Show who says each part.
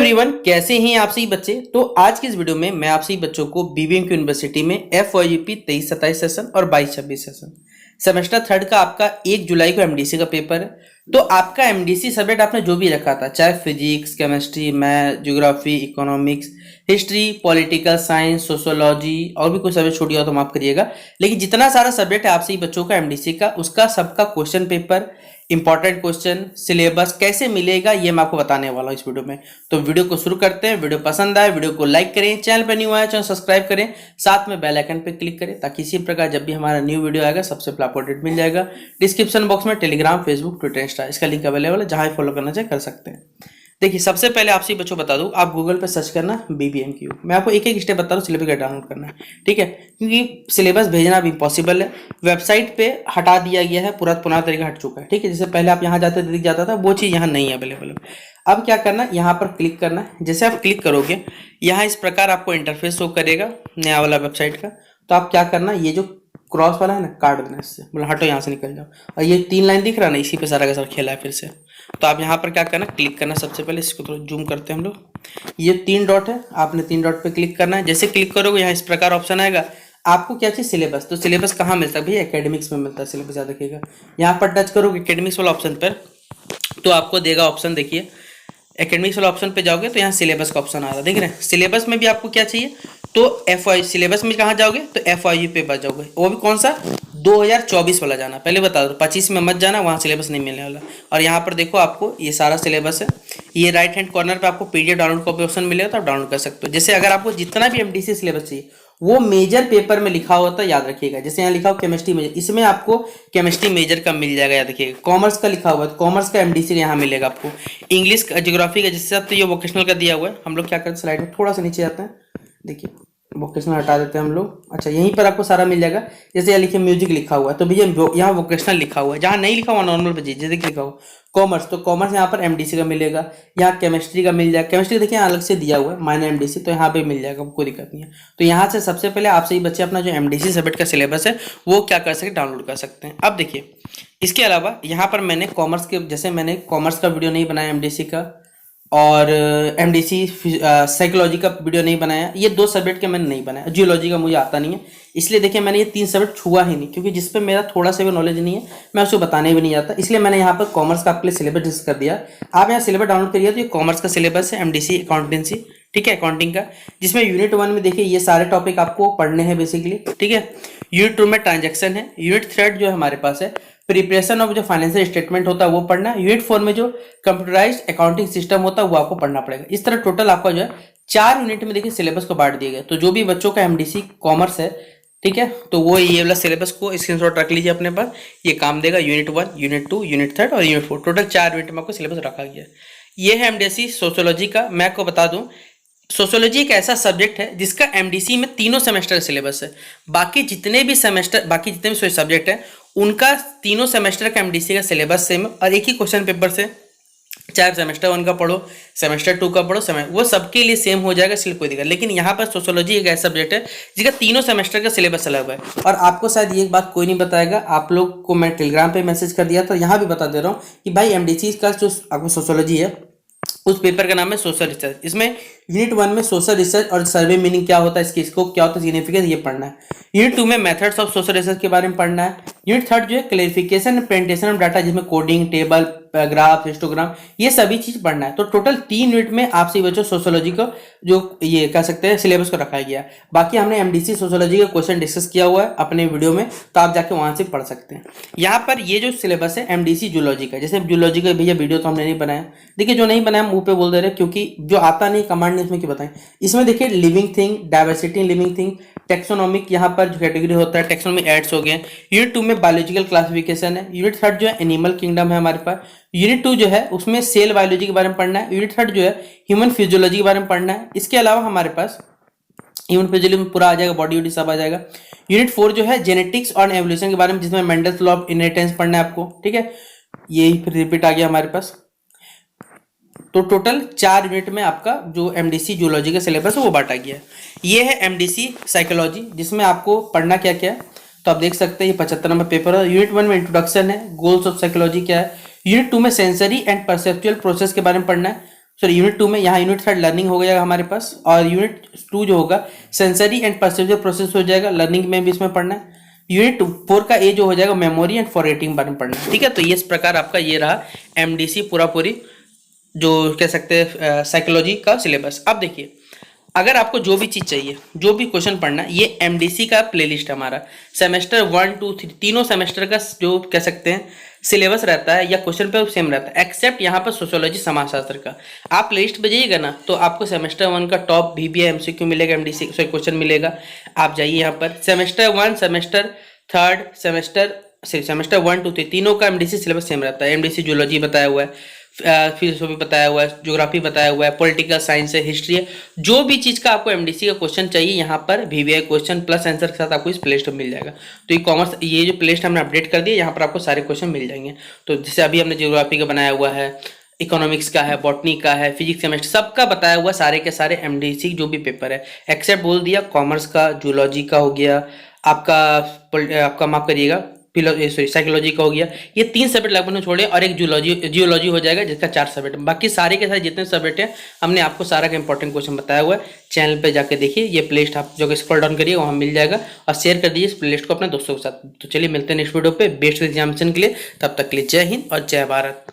Speaker 1: Everyone, कैसे हैं आप सभी बच्चे। तो आज की इस वीडियो में मैं आप सभी बच्चों को बीबीएमक्यू यूनिवर्सिटी में FYUP 23-27 सेशन और 22-26 सेशन सेमेस्टर थर्ड का आपका 1 जुलाई को एमडीसी का पेपर है। तो आपका एमडीसी सब्जेक्ट आपने जो भी रखा था, चाहे physics, chemistry, math, geography, economics, history, political science, sociology और भी कुछ सब्जेक्ट छूट गया तो माफ करिएगा, लेकिन जितना सारा सब्जेक्ट है आप सभी बच्चों का एमडीसी का, उसका सबका question paper, important question, syllabus कैसे मिलेगा ये मैं आपको बताने वाला हूँ इस वीडियो में। तो वीडियो को शुरू करते हैं। वीडियो पसंद आए वीडियो को लाइक करें, चैनल पर न्यू आया चैनल सब्सक्राइब करें, साथ में बेल आइकन पर क्लिक करें ताकि इसी प्रकार जब भी हमारा न्यू वीडियो आएगा सबसे पहले आपको अपडेट मिल जाएगा। डिस्क्रिप्शन बॉक्स में टेलीग्राम, फेसबुक, ट्विटर, इंस्टा इसका लिंक अवेलेबल है, जहां फॉलो करना चाहे कर सकते हैं। देखिए, सबसे पहले आपसे बच्चों बता दूं, आप गूगल पे सर्च करना बीबीएमक्यू। मैं आपको एक एक स्टेप बता रहा हूँ सिलेबस का डाउनलोड करना है, ठीक है, क्योंकि सिलेबस भेजना भी इम्पॉसिबल है। वेबसाइट पे हटा दिया गया है, पुराना तरीका हट चुका है, ठीक है। जैसे पहले आप यहाँ जाते दिख जाता था, वो चीज़ यहाँ नहीं अवेलेबल है। अब क्या करना है, यहाँ पर क्लिक करना है। जैसे आप क्लिक करोगे यहाँ इस प्रकार आपको इंटरफेस शो करेगा नया वाला वेबसाइट का। तो आप क्या करना, ये जो क्रॉस वाला है ना, काट देना इससे, मतलब हटो यहाँ से निकल जाओ। और ये 3 लाइन दिख रहा है ना, इसी पे सारा का सारा खेला है फिर से। तो आप यहाँ पर क्या करना, क्लिक करना। सबसे पहले इसको थोड़ा जूम करते हैं हम लोग। ये 3 डॉट है, आपने 3 डॉट पे क्लिक करना है। जैसे क्लिक करोगे यहाँ इस प्रकार ऑप्शन आएगा। आपको क्या चाहिए, सिलेबस। तो सिलेबस कहाँ मिलता है भैया, एकेडमिक्स में मिलता है सिलेबस, याद रखिएगा। यहाँ पर टच करोगे एकेडमिक्स वाला ऑप्शन पर, तो आपको देगा ऑप्शन, देखिए एकेडमिक्स वाला ऑप्शन पे जाओगे तो यहाँ सिलेबस का ऑप्शन आ रहा है, देख रहे हैं। सिलेबस में भी आपको क्या चाहिए, तो FY सिलेबस में कहाँ जाओगे, तो FYU पे बच जाओगे। वो भी कौन सा, 2024 वाला जाना, पहले बता दो 25 में मत जाना, वहाँ सिलेबस नहीं मिलने वाला। और यहाँ पर देखो आपको ये सारा सिलेबस है। ये राइट हैंड कॉर्नर पे आपको PDF डाउनलोड का ऑप्शन मिलेगा, तो आप डाउनलोड कर सकते हो। जैसे अगर आपको जितना भी MDC सिलेबस चाहिए वो मेजर पेपर में लिखा होता है, याद रखिएगा। जैसे यहाँ लिखा हो केमिस्ट्री मेजर, इसमें आपको केमिस्ट्री मेजर का मिल जाएगा, याद रखिएगा। कॉमर्स का लिखा हुआ है तो कॉमर्स का MDC यहाँ मिलेगा आपको। इंग्लिश का, ज्योग्राफी का, जिससे तो ये वोकेशनल का दिया हुआ है। हम लोग क्या करते हैं, स्लाइड में थोड़ा सा नीचे जाते हैं, देखिए वोकेशनल हटा देते हैं हम लोग। अच्छा, यहीं पर आपको सारा मिल जाएगा। जैसे यहाँ लिखे म्यूजिक लिखा हुआ है तो भैया यहाँ वोकेशनल लिखा हुआ है। जहाँ नहीं लिखा हुआ नॉर्मल पे जैसे लिखा हुआ कॉमर्स, तो कॉमर्स यहाँ पर MDC का मिलेगा। यहाँ केमिस्ट्री का मिल जाएगा। केमिस्ट्री देखिए अलग से दिया हुआ है माइनर MDC, तो यहाँ पे मिल जाएगा, कोई दिक्कत नहीं है। तो यहाँ से सबसे पहले आप सही बच्चे अपना जो MDC सब्जेक्ट का सिलेबस है वो क्या कर सकते, डाउनलोड कर सकते हैं। अब देखिए, इसके अलावा यहाँ पर मैंने कॉमर्स के, जैसे मैंने कॉमर्स का वीडियो नहीं बनाया MDC का, और MDC साइकोलॉजी का वीडियो नहीं बनाया। ये 2 सब्जेक्ट के मैंने नहीं बनाया। जियोलॉजी का मुझे आता नहीं है, इसलिए देखिए मैंने ये 3 सब्जेक्ट छुआ ही नहीं, क्योंकि जिस पे मेरा थोड़ा सा भी नॉलेज नहीं है मैं उसको बताने भी नहीं आता। इसलिए मैंने यहाँ पर कॉमर्स का आपके लिए सिलेबस डिस्कस कर दिया। आप यहाँ सिलेबस डाउनलोड करिए, तो ये कॉमर्स का सिलेबस है MDC अकाउंटेंसी, ठीक है, अकाउंटिंग का, जिसमें यूनिट 1 में देखिए ये सारे टॉपिक आपको पढ़ने हैं बेसिकली, ठीक है। यूनिट 2 में ट्रांजेक्शन है। यूनिट 3 जो है हमारे पास है प्रिपरेशन ऑफ जो फाइनेंशियल स्टेटमेंट होता है वो पढ़ना है। यूनिट 4 में जो कंप्यूटराइज्ड अकाउंटिंग सिस्टम होता है वो आपको पढ़ना पड़ेगा। इस तरह टोटल आपका जो है 4 यूनिट में देखिए सिलेबस को बांट दिया गया। तो जो भी बच्चों का MDC कॉमर्स है, ठीक है, तो वो ये वाला सिलेबस को स्क्रीनशॉट रख लीजिए अपने पास, ये काम देगा। यूनिट 1, यूनिट 2, यूनिट 3 और यूनिट 4, टोटल 4 यूनिट में आपको सिलेबस रखा गया है। ये है MDC सोशियोलॉजी का। मैं आपको बता दूं, सोशियोलॉजी एक ऐसा सब्जेक्ट है जिसका MDC में तीनों सेमेस्टर का सिलेबस है। बाकी जितने भी सब्जेक्ट है उनका तीनों सेमेस्टर का MDC का सिलेबस सेम, और एक ही क्वेश्चन पेपर से, चाहे सेमेस्टर 1 का पढ़ो, सेमेस्टर 2 का पढ़ो, वो सबके लिए सेम हो जाएगा, इसलिए कोई दिक्कत। लेकिन यहाँ पर सोशियोलॉजी एक ऐसा सब्जेक्ट है जिसका तीनों सेमेस्टर का सिलेबस अलग है। और आपको शायद ये बात कोई नहीं बताएगा, आप लोग को मैं टेलीग्राम पे मैसेज कर दिया, तो यहाँ भी बता दे रहा हूँ कि भाई MDC का जो आपको सोशियोलॉजी है उस पेपर का नाम है सोशल रिसर्च। इसमें यूनिट 1 में सोशल रिसर्च और सर्वे मीनिंग क्या होता है, इसकी स्कोप क्या होता है, सिग्निफिकेंस, ये पढ़ना है। यूनिट 2 में मेथड्स ऑफ सोशल रिसर्च के बारे में पढ़ना है। यूनिट 3 जो है clarification and presentation of data, जिसमें कोडिंग, टेबल, ग्राफ, हिस्टोग्राम, ये सभी चीज पढ़ना है। तो टोटल 3 यूनिट में आप सभी बच्चों सोशियोलॉजी को जो ये कह सकते हैं सिलेबस को रखा गया। बाकी हमने MDC सोशियोलॉजी का क्वेश्चन डिस्कस किया हुआ है अपने वीडियो में, तो आप जाके वहां से पढ़ सकते हैं। यहाँ पर ये जो सिलेबस है MDC जूलॉजी का, जैसे जूलॉजी का भैया वीडियो तो हमने नहीं बनाया, देखिए जो नहीं बनाया मुंह पे बोल दे रहे, क्योंकि जो आता नहीं कमांड नहीं इसमें क्यों बताएं। इसमें देखिए living thing, diversity in living thing, taxonomic, यहाँ पर जो कैटेगरी होता है टेक्सोनॉमिक एड्स हो गए। यूनिट 2 में बायोलॉजिकल क्लासिफिकेशन है। यूनिट 3 जो है एनिमल किंगडम है हमारे पास। यूनिट 2 जो है उसमें सेल बायोलॉजी के बारे में पढ़ना है। यूनिट 3 जो है ह्यूमन फिजियोलॉजी के बारे में पढ़ना है। इसके अलावा हमारे पास ह्यूमन फिजियोलॉजी में पूरा आ जाएगा, बॉडी वॉडी सब आ जाएगा। यूनिट 4 जो है जेनेटिक्स और एवोल्यूशन के बारे में, जिसमें मेंडल्स लॉ ऑफ इनहेरिटेंस पढ़ना है आपको, ठीक है। यही फिर रिपीट आ गया हमारे पास। तो टोटल 4 यूनिट में आपका जो MDC जूलॉजी का सिलेबस है वो बांटा गया है। ये है MDC साइकोलॉजी, जिसमें आपको पढ़ना क्या क्या है, तो आप देख सकते हैं ये 75 नंबर पेपर है। यूनिट 1 में इंट्रोडक्शन है, गोल्स ऑफ साइकोलॉजी क्या है। यूनिट 2 में सेंसरी एंड परसेप्चुअल प्रोसेस के बारे में पढ़ना है। सॉरी यूनिट 2 में, यहाँ यूनिट 3 लर्निंग हो गया हमारे पास, और यूनिट 2 जो होगा सेंसरी एंड परसेप्चुअल प्रोसेस हो जाएगा, लर्निंग में भी इसमें पढ़ना है। यूनिट 4 का ए जो हो जाएगा मेमोरी एंड फॉरगेटिंग बारे में पढ़ना है। ठीक है, तो ये इस प्रकार आपका ये रहा एमडीसी पूरा पूरी जो कह सकते हैं साइकोलॉजी का सिलेबस। अब देखिए, अगर आपको जो भी चीज़ चाहिए, जो भी क्वेश्चन पढ़ना है, ये एमडीसी का प्लेलिस्ट है हमारा। सेमेस्टर 1 2 3 तीनों सेमेस्टर का जो कह सकते हैं सिलेबस रहता है या क्वेश्चन पेपर सेम रहता है, एक्सेप्ट यहाँ पर सोशियोलॉजी समाजशास्त्र का। आप प्लेलिस्ट पे जाइएगा ना, तो आपको सेमेस्टर 1 का टॉप VBA MCQ मिलेगा, एमडीसी सॉरी क्वेश्चन मिलेगा। आप जाइए यहाँ पर, सेमेस्टर 1 सेमेस्टर 3 सेमेस्टर 1 2 3 तीनों का एमडीसी सिलेबस सेम रहता है। एमडीसी जूलॉजी बताया हुआ है, फिलोसफी बताया हुआ है, ज्योग्राफी बताया हुआ है, पॉलिटिकल साइंस है, हिस्ट्री है। जो भी चीज़ का आपको एमडीसी का क्वेश्चन चाहिए, यहाँ पर VBA क्वेश्चन प्लस आंसर के साथ आपको इस प्लेलिस्ट में मिल जाएगा। तो ये कॉमर्स, ये जो प्लेलिस्ट हमने अपडेट कर दिया, यहाँ पर आपको सारे क्वेश्चन मिल जाएंगे। तो जैसे अभी हमने ज्योग्राफी का बनाया हुआ है, इकोनॉमिक्स का है, बॉटनी का है, फिजिक्स केमिस्ट्री, सबका बताया हुआ सारे के सारे एमडीसी जो भी पेपर है, एक्सेप्ट बोल दिया कॉमर्स का, जूलॉजी का हो गया आपका माफ करिएगा साइकोलॉजी का हो गया। ये 3 सब्जेक्ट लगभग में छोड़े, और एक जियोलॉजी हो जाएगा जिसका 4 सब्जेक्ट। बाकी सारे के सारे जितने सब्जेक्ट हैं हमने आपको सारा का इंपॉर्टेंट क्वेश्चन बताया हुआ है। चैनल पे जाके देखिए, ये प्लेलिस्ट आप जो स्क्रॉल डाउन करिए वहाँ मिल जाएगा, और शेयर कर दीजिए इस प्लेलिस्ट को अपने दोस्तों के साथ। तो चलिए मिलते हैं नेक्स्ट वीडियो पे बेस्ट एग्जामिनेशन के लिए, तब तक के लिए जय हिंद और जय भारत।